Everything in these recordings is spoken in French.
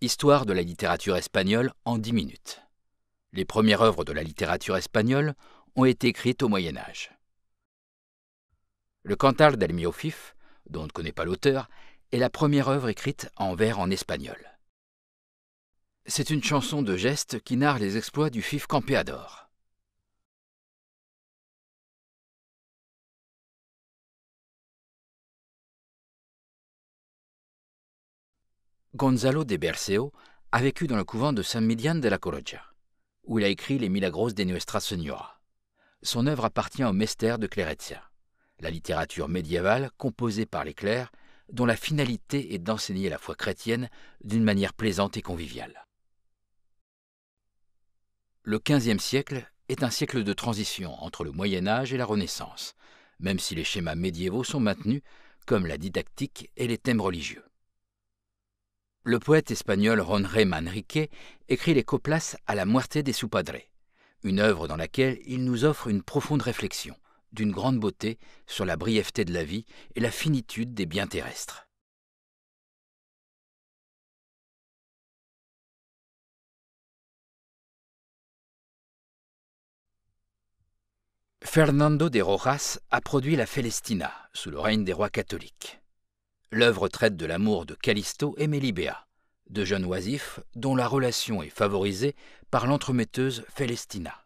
Histoire de la littérature espagnole en 10 minutes. Les premières œuvres de la littérature espagnole ont été écrites au Moyen Âge. Le Cantar del Mio Fif, dont on ne connaît pas l'auteur, est la première œuvre écrite en vers en espagnol. C'est une chanson de geste qui narre les exploits du Fif Campeador. Gonzalo de Berceo a vécu dans le couvent de San Millán de la Coruña, où il a écrit les Milagros de Nuestra Señora. Son œuvre appartient au Mester de Clereccia, la littérature médiévale composée par les clercs, dont la finalité est d'enseigner la foi chrétienne d'une manière plaisante et conviviale. Le XVe siècle est un siècle de transition entre le Moyen Âge et la Renaissance, même si les schémas médiévaux sont maintenus, comme la didactique et les thèmes religieux. Le poète espagnol Jorge Manrique écrit les coplas à la Muerte de su padre, une œuvre dans laquelle il nous offre une profonde réflexion, d'une grande beauté, sur la brièveté de la vie et la finitude des biens terrestres. Fernando de Rojas a produit la Felestina, sous le règne des rois catholiques. L'œuvre traite de l'amour de Callisto et Mélibéa, deux jeunes oisifs dont la relation est favorisée par l'entremetteuse Felestina.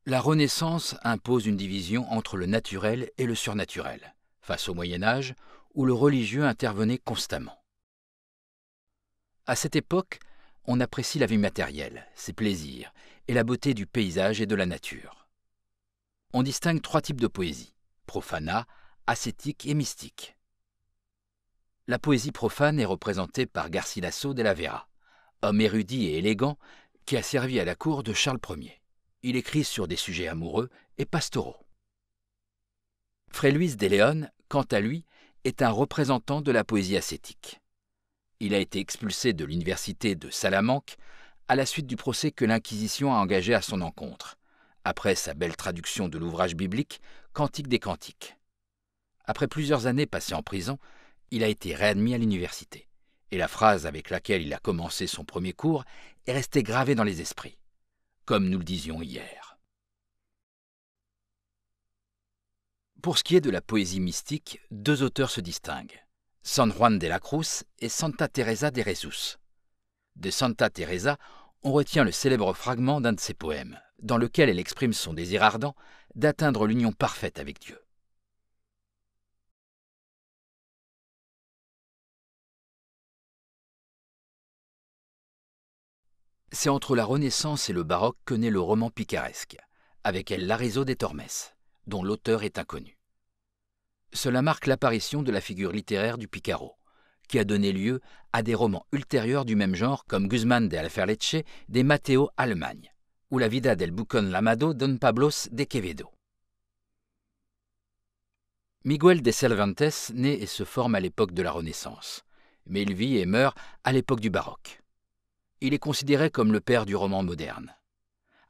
La Renaissance impose une division entre le naturel et le surnaturel, face au Moyen Âge où le religieux intervenait constamment. À cette époque, on apprécie la vie matérielle, ses plaisirs et la beauté du paysage et de la nature. On distingue 3 types de poésie: profana, ascétique et mystique. La poésie profane est représentée par Garcilaso de la Vera, homme érudit et élégant qui a servi à la cour de Charles Ier. Il écrit sur des sujets amoureux et pastoraux. Fray Luis de León, quant à lui, est un représentant de la poésie ascétique. Il a été expulsé de l'université de Salamanque à la suite du procès que l'Inquisition a engagé à son encontre, après sa belle traduction de l'ouvrage biblique Cantique des Cantiques. Après plusieurs années passées en prison, il a été réadmis à l'université, et la phrase avec laquelle il a commencé son premier cours est restée gravée dans les esprits, comme nous le disions hier. Pour ce qui est de la poésie mystique, 2 auteurs se distinguent, San Juan de la Cruz et Santa Teresa de Jesús. De Santa Teresa, on retient le célèbre fragment d'un de ses poèmes, dans lequel elle exprime son désir ardent d'atteindre l'union parfaite avec Dieu. C'est entre la Renaissance et le baroque que naît le roman picaresque, avec El Larizo de Tormes, dont l'auteur est inconnu. Cela marque l'apparition de la figure littéraire du Picaro, qui a donné lieu à des romans ultérieurs du même genre comme Guzmán de Alferleche de Mateo Alemany ou La vida del Bucón Lamado Don Pablos de Quevedo. Miguel de Cervantes naît et se forme à l'époque de la Renaissance, mais il vit et meurt à l'époque du baroque. Il est considéré comme le père du roman moderne.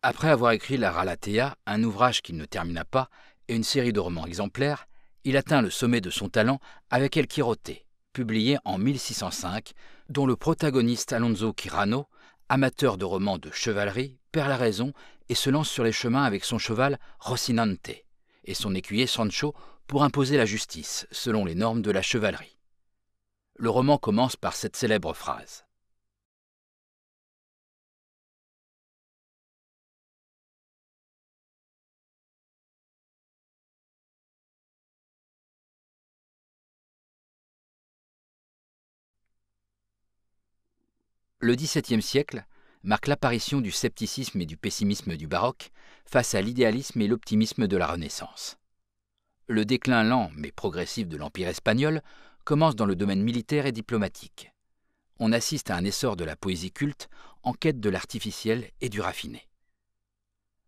Après avoir écrit la Galatea, un ouvrage qu'il ne termina pas, et une série de romans exemplaires, il atteint le sommet de son talent avec El Quirote, publié en 1605, dont le protagoniste Alonso Quirano, amateur de romans de chevalerie, perd la raison et se lance sur les chemins avec son cheval Rocinante et son écuyer Sancho pour imposer la justice selon les normes de la chevalerie. Le roman commence par cette célèbre phrase. Le XVIIe siècle marque l'apparition du scepticisme et du pessimisme du baroque face à l'idéalisme et l'optimisme de la Renaissance. Le déclin lent mais progressif de l'Empire espagnol commence dans le domaine militaire et diplomatique. On assiste à un essor de la poésie culte en quête de l'artificiel et du raffiné.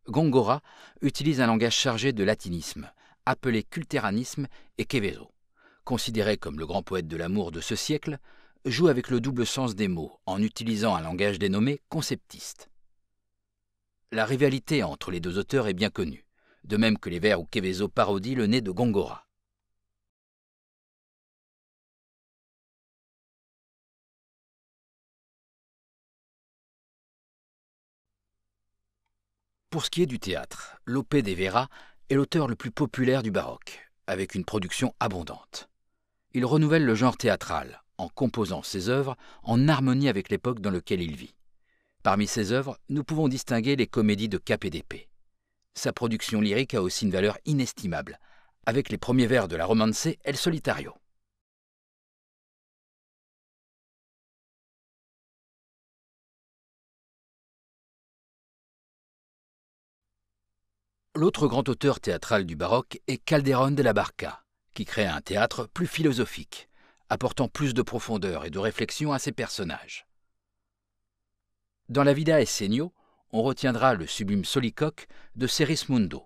Góngora utilise un langage chargé de latinisme, appelé culteranisme, et Quevedo, considéré comme le grand poète de l'amour de ce siècle, joue avec le double sens des mots en utilisant un langage dénommé conceptiste. La rivalité entre les 2 auteurs est bien connue, de même que les vers où Quevedo parodie le nez de Góngora. Pour ce qui est du théâtre, Lope de Vera est l'auteur le plus populaire du baroque, avec une production abondante. Il renouvelle le genre théâtral en composant ses œuvres en harmonie avec l'époque dans laquelle il vit. Parmi ses œuvres, nous pouvons distinguer les comédies de Cap et d'épée. Sa production lyrique a aussi une valeur inestimable, avec les premiers vers de la romance El Solitario. L'autre grand auteur théâtral du baroque est Calderón de la Barca, qui crée un théâtre plus philosophique, apportant plus de profondeur et de réflexion à ses personnages. Dans la Vida Escenio, on retiendra le sublime soliloque de Serismundo.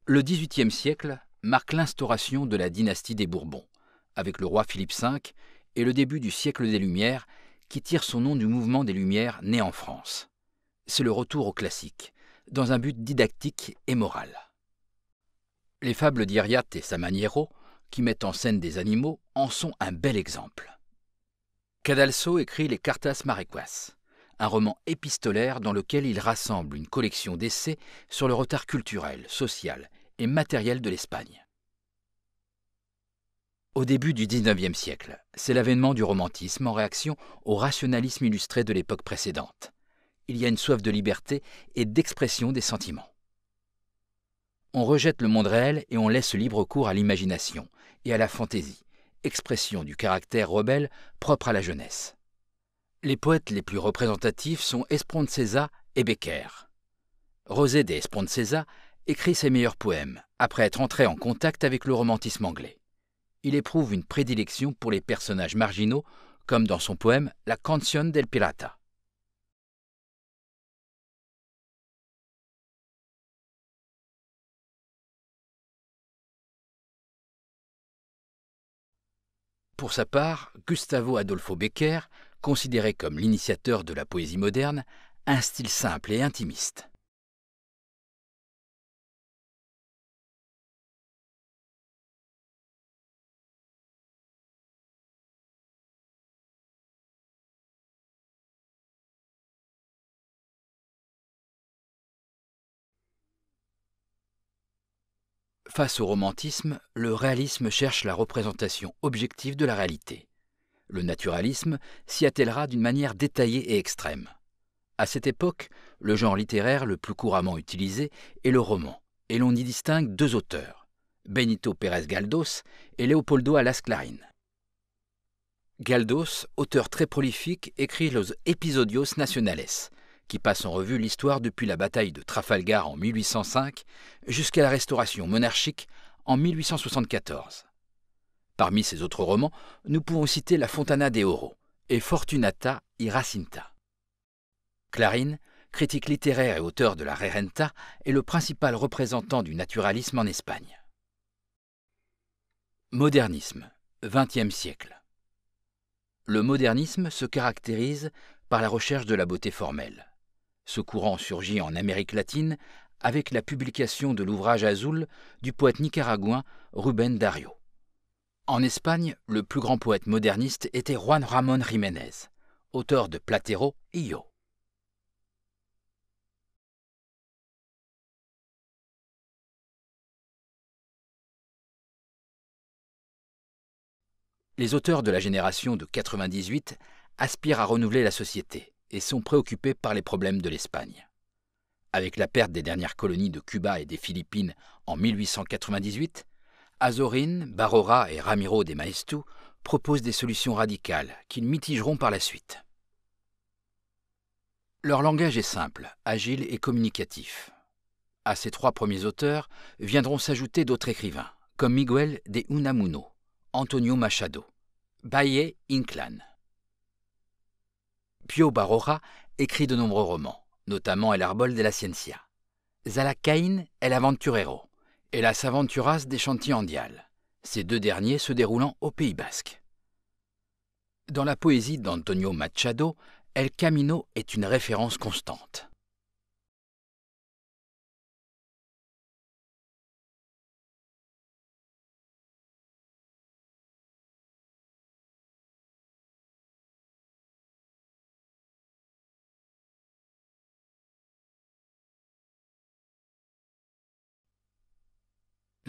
Le XVIIIe siècle marque l'instauration de la dynastie des Bourbons, avec le roi Philippe V et le début du siècle des Lumières, qui tire son nom du mouvement des Lumières né en France. C'est le retour au classique, dans un but didactique et moral. Les fables d'Iriart et Samaniego, qui mettent en scène des animaux, en sont un bel exemple. Cadalso écrit les Cartas Mariquas, un roman épistolaire dans lequel il rassemble une collection d'essais sur le retard culturel, social et matériel de l'Espagne. Au début du XIXe siècle, c'est l'avènement du romantisme en réaction au rationalisme illustré de l'époque précédente. Il y a une soif de liberté et d'expression des sentiments. On rejette le monde réel et on laisse libre cours à l'imagination et à la fantaisie, expression du caractère rebelle propre à la jeunesse. Les poètes les plus représentatifs sont Espronceda et Becker. José de Espronceda écrit ses meilleurs poèmes après être entré en contact avec le romantisme anglais. Il éprouve une prédilection pour les personnages marginaux, comme dans son poème La Canción del Pirata. Pour sa part, Gustavo Adolfo Becker, considéré comme l'initiateur de la poésie moderne, a un style simple et intimiste. Face au romantisme, le réalisme cherche la représentation objective de la réalité. Le naturalisme s'y attellera d'une manière détaillée et extrême. À cette époque, le genre littéraire le plus couramment utilisé est le roman, et l'on y distingue deux auteurs, Benito Pérez Galdós et Leopoldo Alas Clarín. Galdós, auteur très prolifique, écrit Los Episodios Nacionales, qui passe en revue l'histoire depuis la bataille de Trafalgar en 1805 jusqu'à la restauration monarchique en 1874. Parmi ses autres romans, nous pouvons citer La Fontana de Oro et Fortunata y Jacinta. Clarín, critique littéraire et auteur de la Rerenta, est le principal représentant du naturalisme en Espagne. Modernisme, XXe siècle. Le modernisme se caractérise par la recherche de la beauté formelle. Ce courant surgit en Amérique latine avec la publication de l'ouvrage Azul du poète nicaraguayen Rubén Darío. En Espagne, le plus grand poète moderniste était Juan Ramón Jiménez, auteur de Platero y Yo. Les auteurs de la génération de 98 aspirent à renouveler la société et sont préoccupés par les problèmes de l'Espagne. Avec la perte des dernières colonies de Cuba et des Philippines en 1898, Azorín, Barrora et Ramiro de Maeztu proposent des solutions radicales qu'ils mitigeront par la suite. Leur langage est simple, agile et communicatif. À ces trois premiers auteurs viendront s'ajouter d'autres écrivains, comme Miguel de Unamuno, Antonio Machado, Valle Inclán. Pío Baroja écrit de nombreux romans, notamment El Árbol de la Ciencia, Zalacaín El Aventurero et Las Aventuras de Chantillandial, ces deux derniers se déroulant au Pays basque. Dans la poésie d'Antonio Machado, El Camino est une référence constante.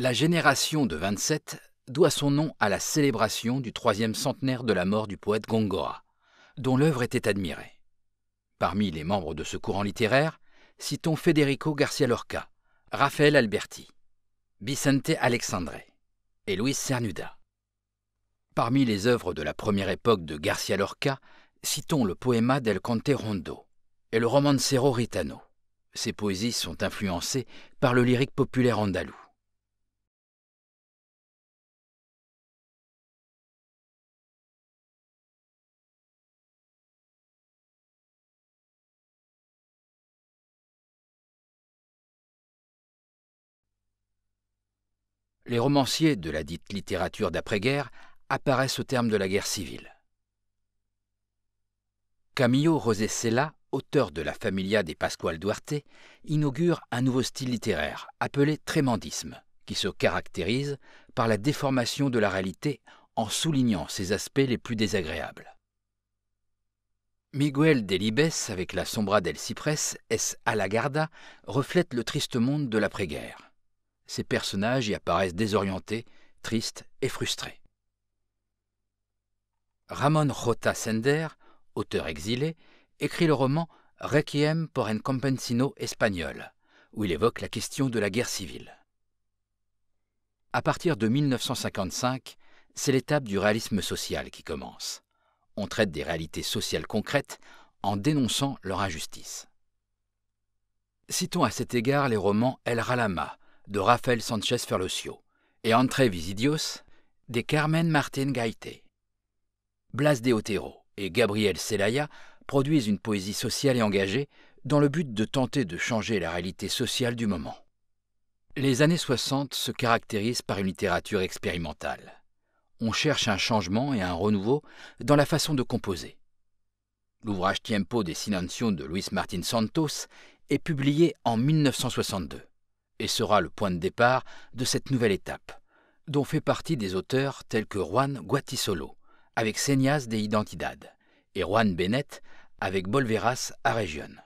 La génération de 27 doit son nom à la célébration du 3e centenaire de la mort du poète Góngora, dont l'œuvre était admirée. Parmi les membres de ce courant littéraire, citons Federico García Lorca, Rafael Alberti, Vicente Alexandre et Luis Cernuda. Parmi les œuvres de la première époque de García Lorca, citons le poema del Conte Rondo et le romancero ritano. Ces poésies sont influencées par le lyrique populaire andalou. Les romanciers de la dite littérature d'après-guerre apparaissent au terme de la guerre civile. Camillo José Cela, auteur de la Familia de Pascual Duarte, inaugure un nouveau style littéraire appelé trémandisme, qui se caractérise par la déformation de la réalité en soulignant ses aspects les plus désagréables. Miguel Delibes, avec la Sombra del Ciprés es a la Garda, reflète le triste monde de l'après-guerre. Ces personnages y apparaissent désorientés, tristes et frustrés. Ramón J. Sender, auteur exilé, écrit le roman Requiem por un campesino espagnol, où il évoque la question de la guerre civile. À partir de 1955, c'est l'étape du réalisme social qui commence. On traite des réalités sociales concrètes en dénonçant leur injustice. Citons à cet égard les romans El Ralama de Rafael Sánchez Ferlosio et Entre Visidios de Carmen Martín Gaite. Blas de Otero et Gabriel Celaya produisent une poésie sociale et engagée dans le but de tenter de changer la réalité sociale du moment. Les années 60 se caractérisent par une littérature expérimentale. On cherche un changement et un renouveau dans la façon de composer. L'ouvrage Tiempo de Silencio de Luis Martín Santos est publié en 1962 et sera le point de départ de cette nouvelle étape, dont fait partie des auteurs tels que Juan Guatisolo avec Señas de Identidad et Juan Benet avec Bolveras a Región.